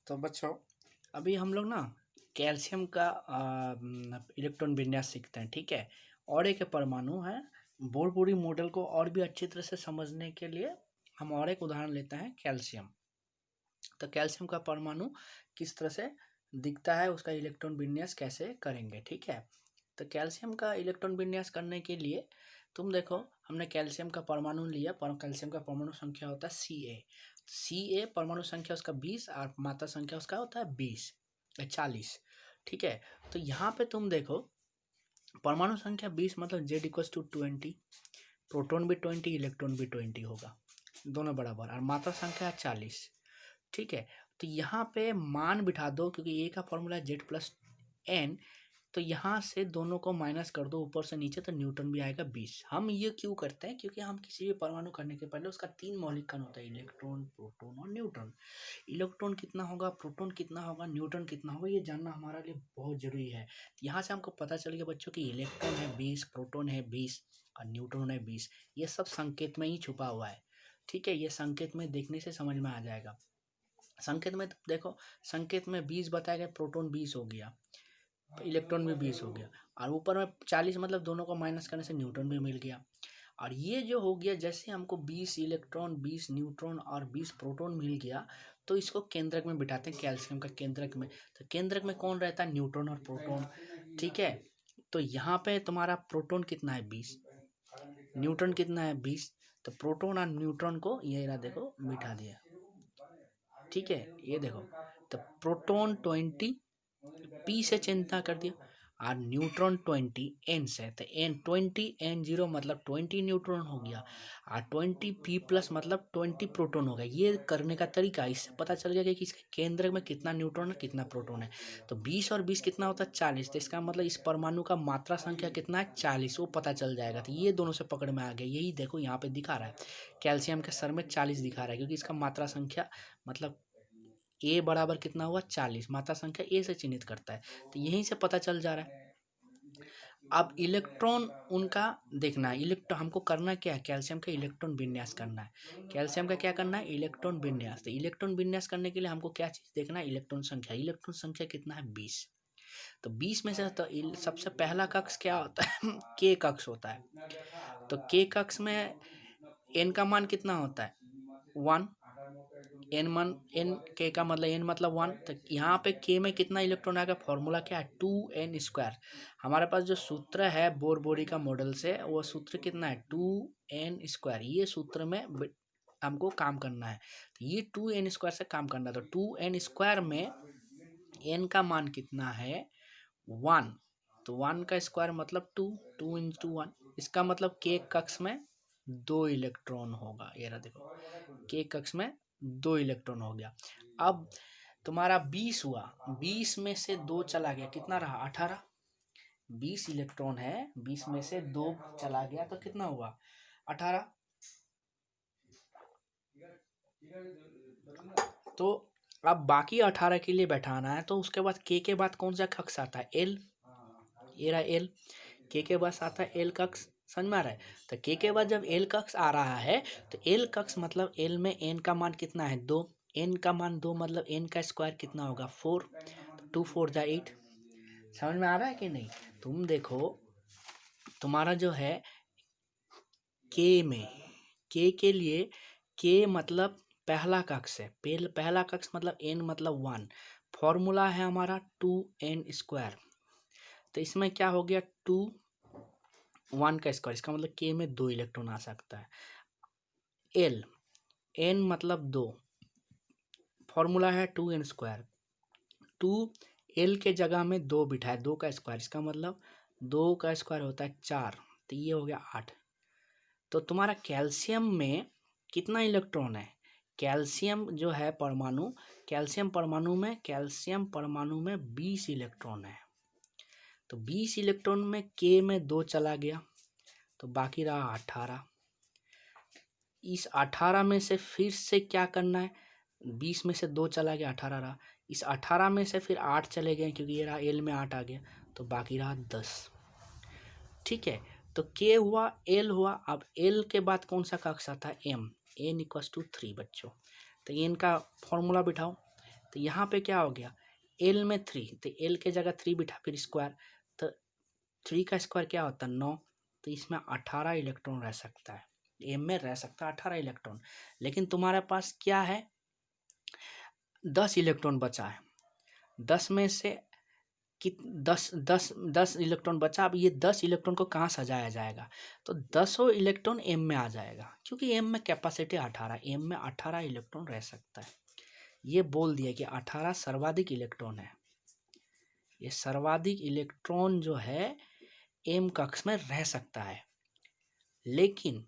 तो बच्चों अभी हम लोग ना कैल्शियम का इलेक्ट्रॉन विन्यास सीखते हैं, ठीक है। और एक परमाणु है। बोरबोरी मॉडल को और भी अच्छी तरह से समझने के लिए हम और एक उदाहरण लेते हैं, कैल्शियम। तो कैल्शियम का परमाणु किस तरह से दिखता है, उसका इलेक्ट्रॉन विन्यास कैसे करेंगे, ठीक है। तो कैल्शियम का इलेक्ट्रॉन विन्यास करने के लिए तुम देखो, हमने कैल्शियम का परमाणु लिया। कैल्शियम का परमाणु संख्या होता है Ca परमाणु संख्या उसका 20 और मात्रा संख्या उसका होता है 40, ठीक है। तो यहाँ पे तुम देखो, परमाणु संख्या 20 मतलब Z=20, प्रोटॉन भी 20, इलेक्ट्रॉन भी 20 होगा, दोनों बराबर। और मात्रा संख्या है 40, ठीक है। तो यहाँ पे मान बिठा दो, क्योंकि ए का फॉर्मूला है Z+N। तो यहाँ से दोनों को माइनस कर दो ऊपर से नीचे, तो न्यूटन भी आएगा 20। हम ये क्यों करते हैं? क्योंकि हम किसी भी परमाणु करने के पहले उसका 3 मौलिक कण होता है, इलेक्ट्रॉन, प्रोटॉन और न्यूट्रॉन। इलेक्ट्रॉन कितना होगा, प्रोटॉन कितना होगा, न्यूट्रॉन कितना होगा, ये जानना हमारे लिए बहुत जरूरी है। यहाँ से हमको पता चल गया बच्चों की इलेक्ट्रॉन है 20, प्रोटॉन है 20 और न्यूट्रॉन है 20। ये सब संकेत में ही छुपा हुआ है, ठीक है। ये संकेत में देखने से समझ में आ जाएगा। संकेत में देखो, संकेत में 20 बताया गया, प्रोटॉन 20 हो गया, इलेक्ट्रॉन भी 20 हो गया, और ऊपर में 40 मतलब दोनों को माइनस करने से न्यूट्रॉन भी मिल गया। और ये जो हो गया, जैसे हमको 20 इलेक्ट्रॉन, 20 न्यूट्रॉन और 20 प्रोटॉन मिल गया, तो इसको केंद्रक में बिठाते हैं, कैल्शियम का केंद्रक में। तो केंद्रक में कौन रहता है? न्यूट्रॉन और प्रोटॉन, ठीक है। तो यहाँ पे तुम्हारा प्रोटॉन कितना है? 20। न्यूट्रॉन कितना है? 20। तो प्रोटॉन और न्यूट्रॉन को ये रहा, देखो बिठा दिया, ठीक है। ये देखो, तो प्रोटॉन 20 पी से चिंता कर दिया, और न्यूट्रॉन 20 एन से। तो एन 20 N0 मतलब 20 न्यूट्रॉन हो गया, और 20 पी प्लस मतलब 20 प्रोटॉन हो गया। ये करने का तरीका, इससे पता चल गया कि इसके केंद्र में कितना न्यूट्रॉन है, कितना प्रोटॉन है। तो 20 और 20 कितना होता है? 40। तो इसका मतलब इस परमाणु का मात्रा संख्या कितना है? 40, वो पता चल जाएगा। तो ये दोनों से पकड़ में आ गया। यही देखो यहाँ पे दिखा रहा है, कैल्शियम के सर में 40 दिखा रहा है, क्योंकि इसका मात्रा संख्या मतलब ए बराबर कितना हुआ? 40। मात्रा संख्या ए से चिन्हित करता है, तो यहीं से पता चल जा रहा है। अब इलेक्ट्रॉन उनका देखना है। इलेक्ट्रॉन हमको करना क्या है? कैल्शियम का इलेक्ट्रॉन विन्यास करना है। कैल्शियम का क्या करना है? इलेक्ट्रॉन विन्यास। तो इलेक्ट्रॉन विन्यास करने के लिए हमको क्या चीज देखना है? इलेक्ट्रॉन संख्या। इलेक्ट्रॉन संख्या कितना है? 20। तो 20 में से तो सबसे पहला कक्ष क्या होता है? के कक्ष होता है। तो के कक्ष में एन का मान कितना होता है? 1। एन के का मतलब एन मतलब 1। तो यहाँ पे के में कितना इलेक्ट्रॉन आएगा? फॉर्मूला क्या है? 2n²। हमारे पास जो सूत्र है बोरबोरी का मॉडल से, वो सूत्र कितना है? 2n²। ये सूत्र में हमको काम करना है, तो ये 2n² से काम करना है। तो 2n² में n का मान कितना है? 1। तो 1 का स्क्वायर मतलब 2, 2 इंटू 1। इसका मतलब के कक्ष में 2 इलेक्ट्रॉन होगा। ये रहा देखो, के कक्ष में 2 इलेक्ट्रॉन हो गया। अब तुम्हारा 20 हुआ, 20 में से 2 चला गया, कितना रहा? 18। 20 इलेक्ट्रॉन है, 20 में से 2 चला गया, तो कितना हुआ? 18। तो अब बाकी 18 के लिए बैठाना है, तो उसके बाद के बाद कौन सा कक्ष आता है? एल। ये रहा एल। के बाद आता है एल कक्ष, समझ में आ रहा है? तो के बाद जब एल कक्ष आ रहा है, तो एल कक्ष मतलब एल में एन का मान कितना है? 2। एन का मान 2 मतलब एन का स्क्वायर कितना होगा? 4। तो 2 4 जा 8। समझ में आ रहा है कि नहीं? तुम देखो, तुम्हारा जो है के में, के लिए के मतलब पहला कक्ष है। पहला कक्ष मतलब एन मतलब 1। फॉर्मूला है हमारा 2n²। तो इसमें क्या हो गया? 2 1 का स्क्वायर, इसका मतलब के में 2 इलेक्ट्रॉन आ सकता है। एल, एन मतलब 2, फॉर्मूला है 2n²। 2 एल के जगह में 2 बिठाए, 2 का स्क्वायर, इसका मतलब 2 का स्क्वायर होता है 4। तो ये हो गया 8। तो तुम्हारा कैल्शियम में कितना इलेक्ट्रॉन है? कैल्शियम जो है परमाणु, कैल्शियम परमाणु में 20 इलेक्ट्रॉन है। तो 20 इलेक्ट्रॉन में के में 2 चला गया, तो बाकी रहा 18। इस 18 में से फिर से क्या करना है? 20 में से 2 चला गया, 18 रहा। इस 18 में से फिर 8 चले गए, क्योंकि ये रहा एल में 8 आ गया, तो बाकी रहा 10। ठीक है, तो के हुआ, एल हुआ। अब एल के बाद कौन सा कक्ष आता है? एम। n = 3 बच्चों। तो एन का फॉर्मूला बिठाओ। तो यहाँ पे क्या हो गया, एल में 3, तो एल के जगह 3 बिठा, फिर स्क्वायर, तो 3 का स्क्वायर क्या होता है 9, तो इसमें 18 इलेक्ट्रॉन रह सकता है, एम में रह सकता है 18 इलेक्ट्रॉन। लेकिन तुम्हारे पास क्या है, 10 इलेक्ट्रॉन बचा है, 10 में से कि 10 इलेक्ट्रॉन बचा। अब ये 10 इलेक्ट्रॉन को कहाँ सजाया जाएगा, तो 10 इलेक्ट्रॉन एम में आ जाएगा, क्योंकि एम में कैपेसिटी 18, एम में 18 इलेक्ट्रॉन रह सकता है। ये बोल दिया कि 18 सर्वाधिक इलेक्ट्रॉन है, ये सर्वाधिक इलेक्ट्रॉन जो है एम कक्ष में रह सकता है। लेकिन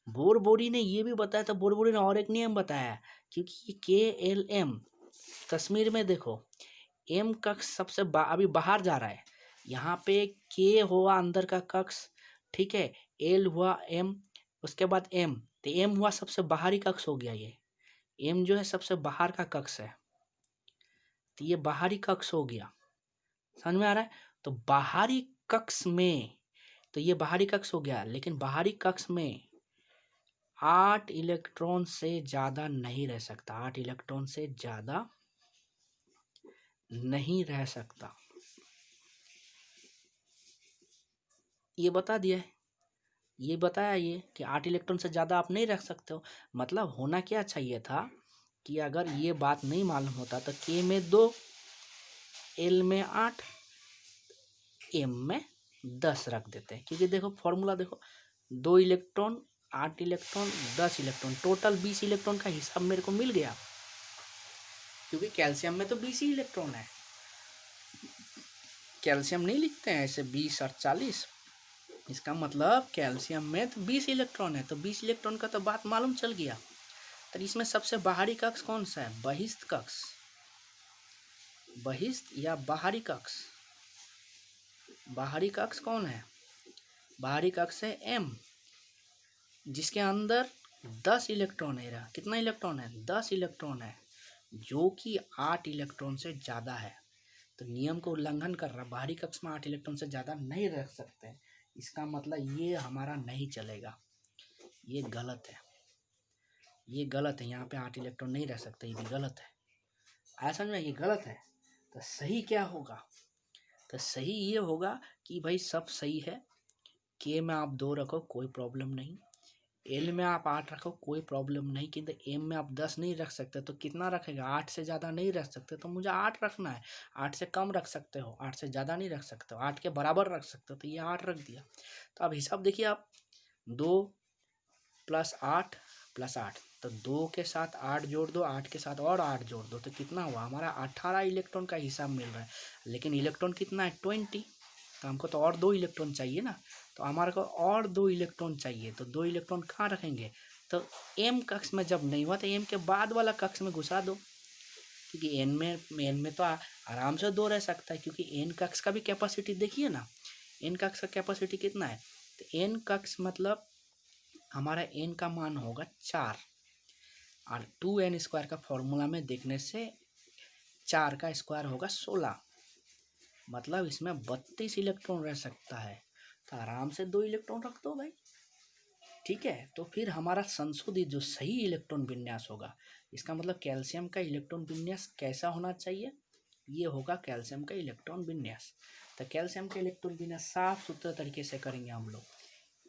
बोरबोरी ने ये भी बताया था, बोरबोरी ने और एक नियम बताया, क्योंकि के एल एम तस्वीर में देखो, एम कक्ष सबसे अभी बाहर जा रहा है, यहाँ पे के हुआ अंदर का कक्ष, ठीक है, एल हुआ एम, उसके बाद एम, तो एम हुआ सबसे बाहरी कक्ष हो गया, ये एम जो है सबसे बाहर का कक्ष है, तो ये बाहरी कक्ष हो गया, समझ में आ रहा है। तो बाहरी कक्ष में, तो ये बाहरी कक्ष हो गया, लेकिन बाहरी कक्ष में 8 इलेक्ट्रॉन से ज्यादा नहीं रह सकता, 8 इलेक्ट्रॉन से ज्यादा नहीं रह सकता, ये बता दिया है, ये बताया ये कि 8 इलेक्ट्रॉन से ज़्यादा आप नहीं रख सकते हो। मतलब होना क्या चाहिए था कि अगर ये बात नहीं मालूम होता तो के में 2, एल में 8, एम में 10 रख देते हैं, क्योंकि देखो फॉर्मूला देखो, 2 electron 8 electron 10 electron, total 20 electron का हिसाब मेरे को मिल गया, क्योंकि कैल्शियम में तो 20 ही इलेक्ट्रॉन है, कैल्शियम नहीं लिखते हैं ऐसे 20 और 40, इसका मतलब कैल्शियम में तो 20 इलेक्ट्रॉन है, तो 20 इलेक्ट्रॉन का तो बात मालूम चल गया। तो इसमें सबसे बाहरी कक्ष कौन सा है, बहिष्ठ कक्ष, बहिष्ठ या बाहरी कक्ष, बाहरी कक्ष कौन है, बाहरी कक्ष है एम, जिसके अंदर 10 इलेक्ट्रॉन है, कितना इलेक्ट्रॉन है 10 इलेक्ट्रॉन है, जो कि 8 इलेक्ट्रॉन से ज़्यादा है, तो नियम को उल्लंघन कर रहा है, बाहरी कक्ष में 8 इलेक्ट्रॉन से ज़्यादा नहीं रख सकते, इसका मतलब ये हमारा नहीं चलेगा, ये गलत है, ये गलत है, यहाँ पे 8 इलेक्ट्रॉन नहीं रह सकते, ये भी गलत है, आया समझ में, ये गलत है। तो सही क्या होगा, तो सही ये होगा कि भाई सब सही है, के में आप 2 रखो कोई प्रॉब्लम नहीं, एल में आप 8 रखो कोई प्रॉब्लम नहीं, किंतु एम में आप 10 नहीं रख सकते, तो कितना रखेगा, 8 से ज़्यादा नहीं रख सकते, तो मुझे 8 रखना है, 8 से कम रख सकते हो, 8 से ज़्यादा नहीं रख सकते हो, 8 के बराबर रख सकते हो, तो ये 8 रख दिया। तो अब हिसाब देखिए आप, 2 + 8 + 8, तो 2 के साथ 8 जोड़ दो, 8 के साथ और 8 जोड़ दो, तो कितना हुआ हमारा 18 इलेक्ट्रॉन का हिसाब मिल रहा है, लेकिन इलेक्ट्रॉन कितना है 20, तो हमको तो और 2 इलेक्ट्रॉन चाहिए ना, तो हमारे को और 2 इलेक्ट्रॉन चाहिए, तो 2 इलेक्ट्रॉन कहाँ रखेंगे, तो एम कक्ष में जब नहीं हुआ तो एम के बाद वाला कक्ष में घुसा दो, क्योंकि एन में तो आराम से 2 रह सकता है, क्योंकि एन कक्ष का भी कैपेसिटी देखिए ना, एन कक्ष का कैपेसिटी कितना है, तो एन कक्ष मतलब हमारा एन का मान होगा 4, और 2n² का फॉर्मूला में देखने से 4 का स्क्वायर होगा 16, मतलब इसमें 32 इलेक्ट्रॉन रह सकता है, तो आराम से 2 इलेक्ट्रॉन रख दो भाई, ठीक है। तो फिर हमारा संशोधित जो सही इलेक्ट्रॉन विन्यास होगा, इसका मतलब कैल्शियम का इलेक्ट्रॉन विन्यास कैसा होना चाहिए, ये होगा कैल्शियम का इलेक्ट्रॉन विन्यास। तो कैल्शियम का इलेक्ट्रॉन विन्यास साफ सुथरे तरीके से करेंगे हम लोग,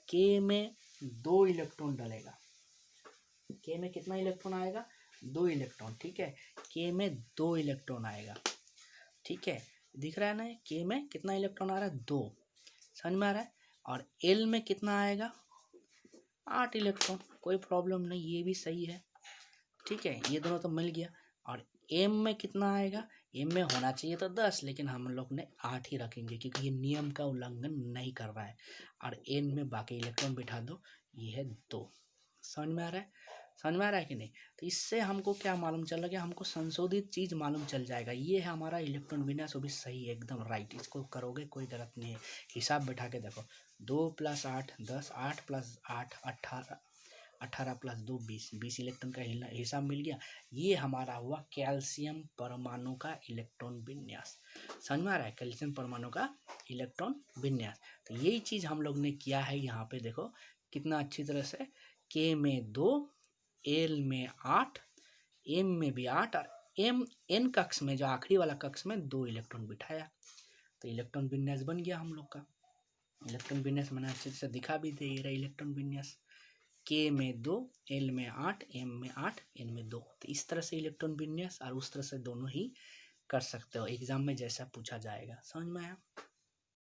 के में 2 इलेक्ट्रॉन डलेगा, के में कितना इलेक्ट्रॉन आएगा 2 इलेक्ट्रॉन, ठीक है, के में 2 इलेक्ट्रॉन आएगा, ठीक है, दिख रहा है ना, के में कितना इलेक्ट्रॉन आ रहा है 2, समझ में आ रहा है, और एल में कितना आएगा 8 इलेक्ट्रॉन, कोई प्रॉब्लम नहीं, ये भी सही है, ठीक है, ये दोनों तो मिल गया। और एम में कितना आएगा, एम में होना चाहिए तो 10, लेकिन हम लोग ने 8 ही रखेंगे, क्योंकि ये नियम का उल्लंघन नहीं कर रहा है, और एन में बाकी इलेक्ट्रॉन बिठा दो, ये है 2, समझ में आ रहा है, समझ में आ रहा है कि नहीं। तो इससे हमको क्या मालूम चल रहा है, हमको संशोधित चीज़ मालूम चल जाएगा, ये है हमारा इलेक्ट्रॉन विन्यास, वो भी सही है एकदम राइट, इसको करोगे कोई गलत नहीं है, हिसाब बैठा के देखो, 2 + 8 10, 8 + 8 18, 18 + 2 20, 20 इलेक्ट्रॉन का हिसाब मिल गया, ये हमारा हुआ कैल्शियम परमाणु का इलेक्ट्रॉन विन्यास, समझ में आ रहा है, कैल्शियम परमाणु का इलेक्ट्रॉन विन्यास। तो यही चीज़ हम लोग ने किया है, यहाँ पे देखो कितना अच्छी तरह से, के में 2, एल में 8, एम में भी 8 और एन कक्ष में, जो आखिरी वाला कक्ष में 2 इलेक्ट्रॉन बिठाया, तो इलेक्ट्रॉन विन्यास बन गया हम लोग का। इलेक्ट्रॉन विन्यास मैंने अच्छे से दिखा भी दे रहा इलेक्ट्रॉन विन्यास, के में 2, एल में 8, एम में 8, एन में 2। तो इस तरह से इलेक्ट्रॉन विन्यास और उस तरह से दोनों ही कर सकते हो, एग्जाम में जैसा पूछा जाएगा। समझ में आया?